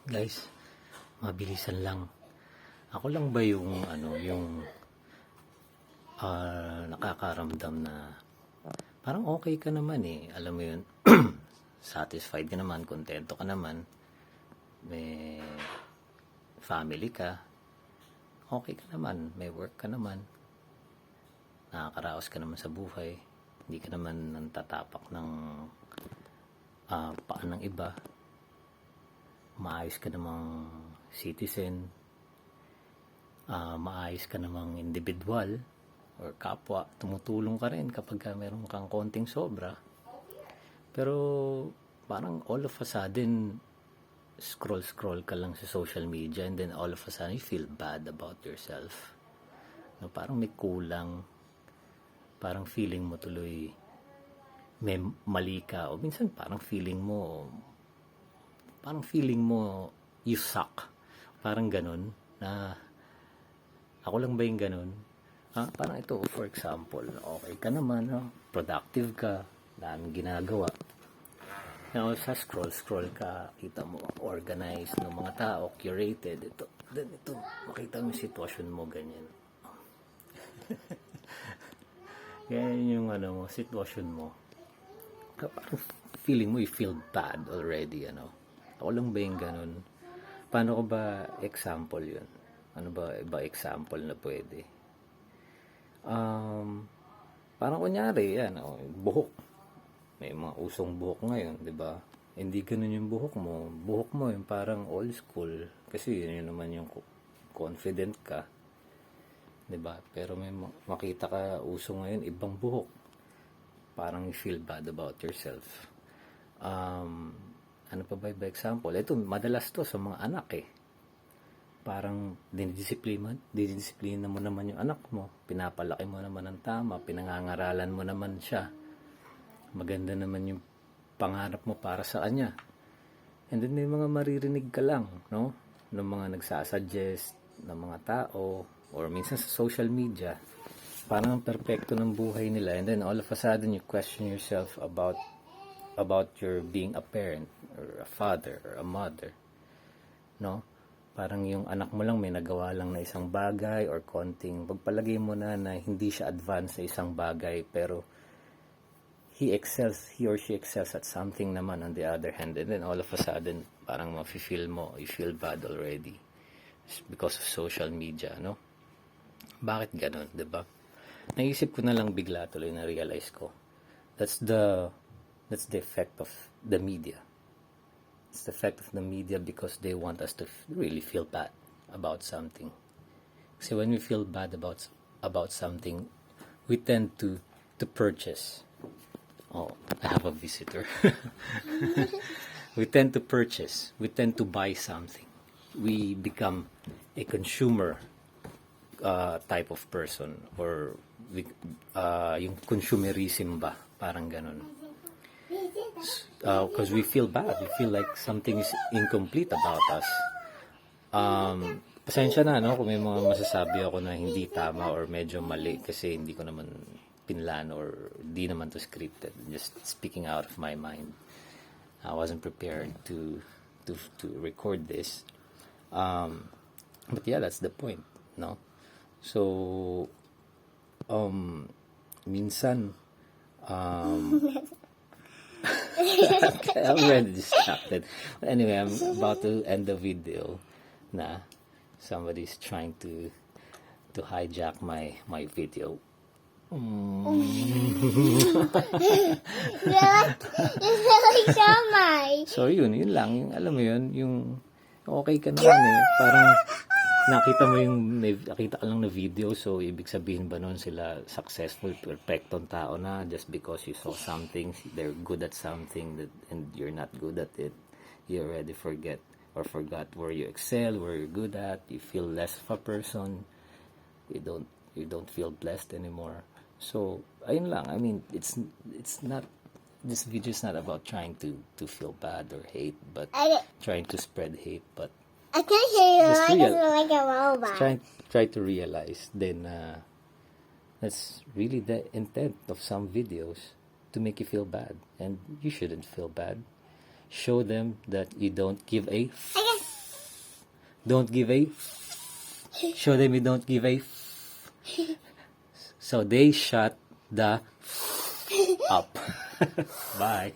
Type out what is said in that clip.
Guys, mabilisan lang. Ako lang ba yung nakakaramdam na parang okay ka naman eh. Alam mo yun, satisfied ka naman, kontento ka naman, may family ka, okay ka naman, may work ka naman, nakakaraos ka naman sa buhay, hindi ka naman nantatapak ng paan ng iba, maayos ka namang citizen, maayos ka namang individual or kapwa, tumutulong ka rin kapag meron kang konting sobra. Pero parang all of a sudden scroll ka lang sa social media and then all of a sudden you feel bad about yourself. No, parang may kulang, parang feeling mo tuloy may mali ka, o minsan parang feeling mo you suck. Parang ganun na ako lang ba yung ganun? Parang ito, for example, okay ka naman, no? Productive ka, daming ginagawa. Now, sa scroll ka, kita mo, organized ng mga tao, curated, ito, makita mo yung sitwasyon mo, ganyan. Ganyan yung sitwasyon mo. Parang feeling mo, you feel bad already, Ako lang ba yung ganun? Paano ko ba example yun? Ano ba iba example na pwede? Parang kunyari, buhok. May mga usong buhok ngayon, di ba? Hindi ganun yung buhok mo. Buhok mo yung parang old school. Kasi yun naman yung confident ka. Di ba? Pero may makita ka uso ngayon, ibang buhok. Parang you feel bad about yourself. Ano pa ba iba example? Ito, madalas to sa mga anak eh. Parang dinidisiplina mo naman yung anak mo, pinapalaki mo naman ng tama, pinangangaralan mo naman siya, maganda naman yung pangarap mo para sa kanya, and then may mga maririnig ka lang, no, ng mga nagsasuggest ng mga tao, or minsan sa social media, parang ang perpekto ng buhay nila, and then all of a sudden you question yourself about your being a parent, or a father, or a mother, no? Parang yung anak mo lang may nagawa lang na isang bagay or konting pagpalagay mo na hindi siya advanced sa isang bagay, pero he or she excels at something naman on the other hand, and then all of a sudden parang you feel bad already because of social media, no? Bakit ganun, diba? Naisip ko na lang bigla tuloy, na realize ko that's the effect of the media. It's the effect of the media because they want us to really feel bad about something. So when we feel bad about something, we tend to purchase. Oh, I have a visitor. We tend to purchase. We tend to buy something. We become a consumer type of person, or yung consumerism ba, parang ganun. Because we feel bad. We feel like something is incomplete about us. Pasensya na, kung may mga masasabi ako na hindi tama or medyo mali, kasi hindi ko naman pinlano or di naman to scripted. Just speaking out of my mind. I wasn't prepared to record this. But yeah, that's the point, no? So, minsan, okay, I'm already distracted. But anyway, I'm about to end the video na somebody's trying to hijack my video. So yun lang, yung alam mo yun, yung okay ka naman eh, parang nakita ka lang na video, so ibig sabihin ba nun sila successful, perfectong tao na just because you saw something, they're good at something and you're not good at it, you already forgot where you excel, where you're good at, you feel less of a person, you don't feel blessed anymore. So ayun lang, I mean, it's not, this video is not about trying to feel bad or hate, but trying to spread hate, but I can't hear you like a robot. Try to realize then that's really the intent of some videos, to make you feel bad, and you shouldn't feel bad. Show them that you don't give a don't give a show them you don't give a so they shut the up. Bye.